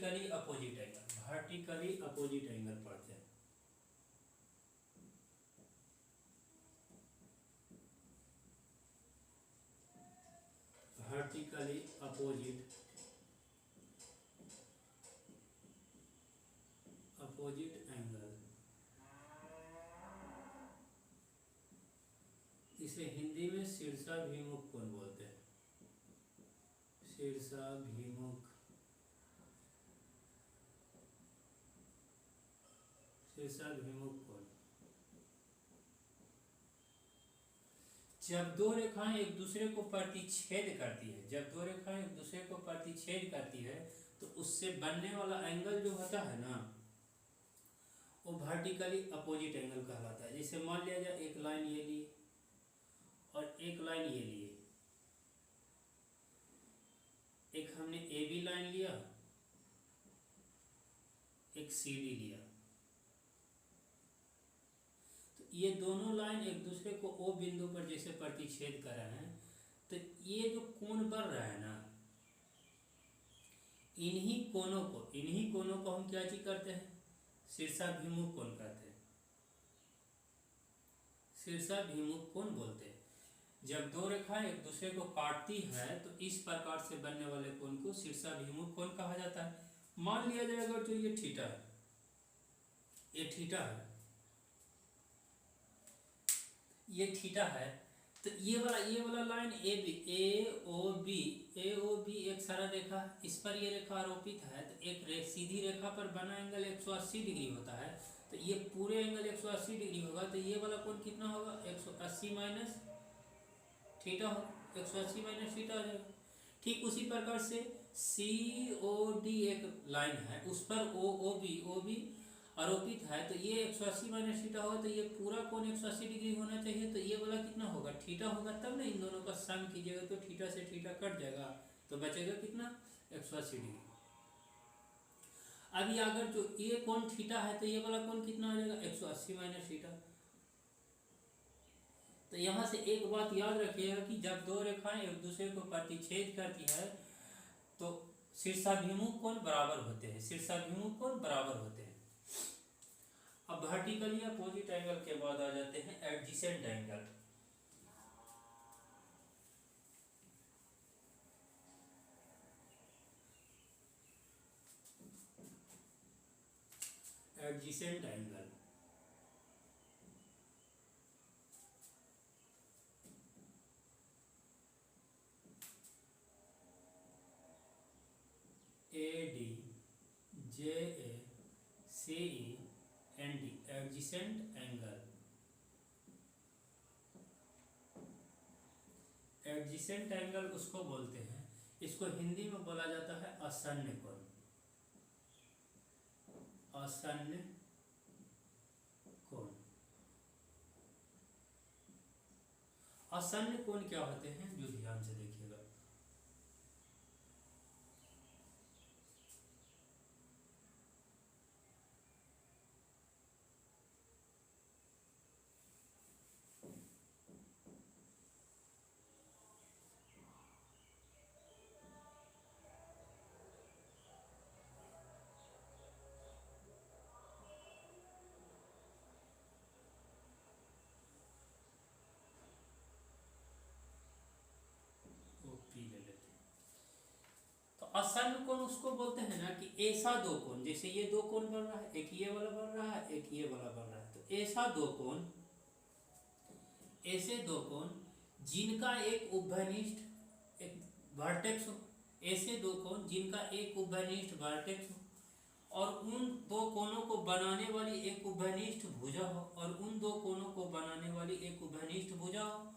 Vertically opposite angle, vertically opposite angle पढ़ते हैं। Vertically opposite angle, इसे हिंदी में शीर्षाभिमुख कोण बोलते हैं। शीर्षाभिमुख कोण। जब दो रेखाएं एक दूसरे को प्रतिच्छेद करती है, जब दो रेखाएं एक दूसरे को प्रतिच्छेद करती है तो उससे बनने वाला एंगल जो होता है ना, वो वर्टिकली अपोजिट एंगल कहलाता है। जैसे मान लिया जाए एक लाइन ये ली और एक लाइन ये लिए, एक हमने ए बी लाइन लिया, एक सी डी लिया, तो ये दोनों लाइन एक दूसरे को ओ बिंदु पर जैसे प्रतिच्छेद कर रहे हैं, तो ये जो कोण बन रहा है ना, इन्हीं कोणों को हम क्या चीज करते हैं, शीर्षाभिमुख कोण कहते हैं, शीर्षाभिमुख कोण बोलते हैं। जब दो रेखाएं एक दूसरे को काटती है तो इस प्रकार से बनने वाले कोण को शीर्षाभिमुख कोण कहा जाता है। मान लिया जाए अगर जो ये थीटा है, ये थीटा है, ये थीटा है, तो ये वाला लाइन ए ओ बी एक सारा रेखा, इस पर ये रेखा आरोपित है, तो एक सीधी रेखा पर बना एंगल 180 डिग्री होता है, तो ये पूरे एंगल 180 डिग्री होगा, तो ये वाला कोण कितना होगा, 180 माइनस थीटा हो, 180 माइनस थीटा हो जाएगा। ठीक उसी प्रकार से सी ओ डी एक लाइन है, उस पर ओ बी आरोपित है, तो ये 180 माइनस थीटा होगा, तो ये पूरा कोण 180 डिग्री होना चाहिए, तो ये वाला कितना होगा, थीटा होगा, तब ना इन दोनों का सम कीजिएगा तो थीटा से थीटा कट जाएगा, तो बचेगा कितना, 180 डिग्री। अभी अगर जो ये कोण थीटा है तो ये वाला कोण कितना हो जाएगा, 180 माइनस थीटा। तो यहाँ से एक बात याद रखिएगा कि जब दो रेखाएं एक दूसरे को प्रतिच्छेद करती है तो शीर्षाभिमुख कोण बराबर होते हैं, शीर्षाभिमुख कोण बराबर होते हैं। अब वर्टिकली अपोजिट एंगल के बाद आ जाते हैं adjacent angle. Adjacent angle AD JA CE and D, adjacent angle. Adjacent angle उसको बोलते हैं, इसको हिंदी में बोला जाता है आसन्न कोण। आसन्न कोण, आसन्न कोण क्या होते हैं जो ध्यान से देखिएगा। पी ले लेते हैं। तो आसन्न कोण उसको बोलते हैं ना कि ऐसा दो कोण, जैसे ये दो कोण बन रहा है, एक ये वाला बन रहा है, एक ये वाला बन रहा है, तो ऐसा दो कोण, ऐसे दो कोण जिनका एक उभयनिष्ठ एक वर्टेक्स हो, ऐसे दो कोण जिनका एक उभयनिष्ठ वर्टेक्स हो और उन दो कोणों को बनाने वाली एक उभयनिष्ठ भुजा हो, और उन दो कोणों को बनाने वाली एक उभयनिष्ठ भुजा हो,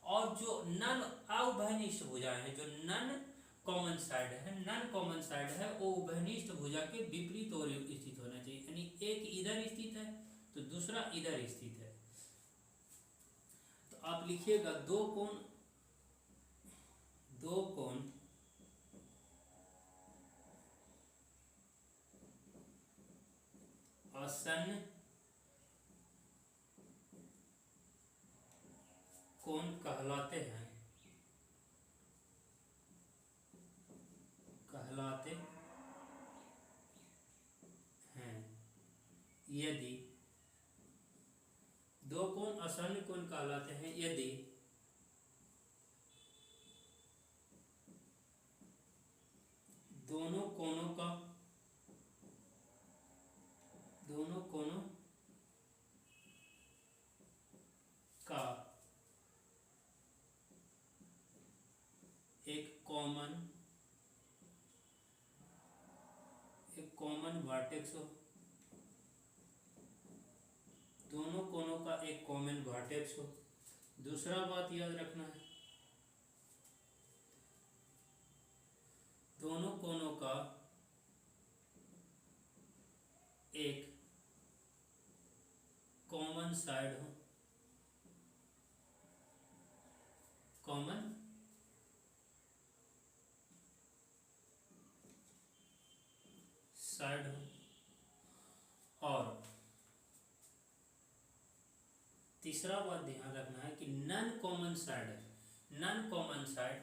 और जो नन अउभयनिष्ठ भुजाएं हैं, जो नन कॉमन साइड है, नन कॉमन साइड है, वो उभयनिष्ठ भुजा के विपरीत ओर स्थित होना चाहिए, यानी एक इधर स्थित है तो दूसरा इधर स्थित है। तो आप लिखिएगा दो कोण आसन्न कोण कहलाते हैं, यदि दो कोण असन्न कोण कहलाते हैं यदि दोनों कोणों का एक कॉमन वर्टेक्स हो, दोनों कोणों का एक कॉमन वर्टेक्स हो। दूसरा बात याद रखना है, दोनों कोणों का एक कॉमन साइड हो, कॉमन साइड हो। और तीसरा बात ध्यान रखना है कि नॉन कॉमन साइड है, नॉन कॉमन साइड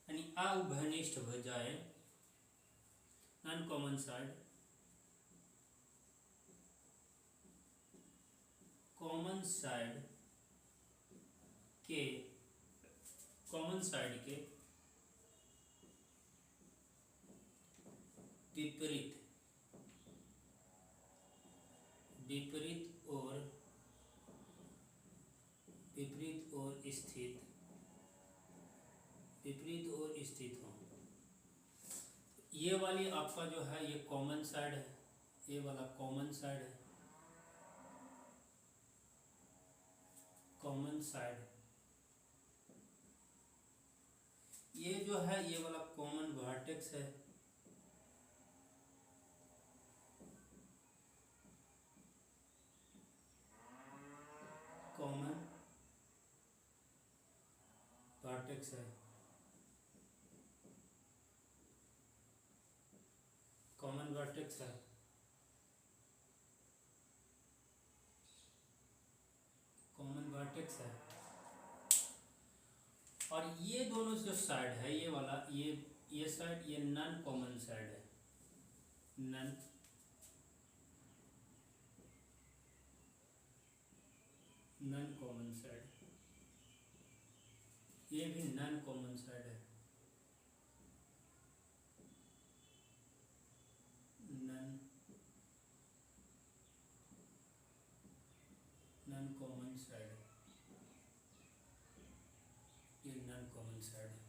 यानी अउभयनिष्ठ हो जाए, non common side common side के विपरीत और स्थित हो। ये वाली आपका जो है ये कॉमन साइड है, ये वाला कॉमन साइड है, कॉमन साइड ये जो है ये वाला कॉमन वर्टेक्स है, कॉमन वर्टेक्स है, कॉमन वर्टेक्स है। कॉमन वर्टेक्स है और ये दोनों जो साइड है ये वाला ये साइड ये नॉन कॉमन साइड है, नॉन कॉमन साइड, ये भी नॉन कॉमन साइड है, नॉन कॉमन साइड, ये नॉन कॉमन साइड है।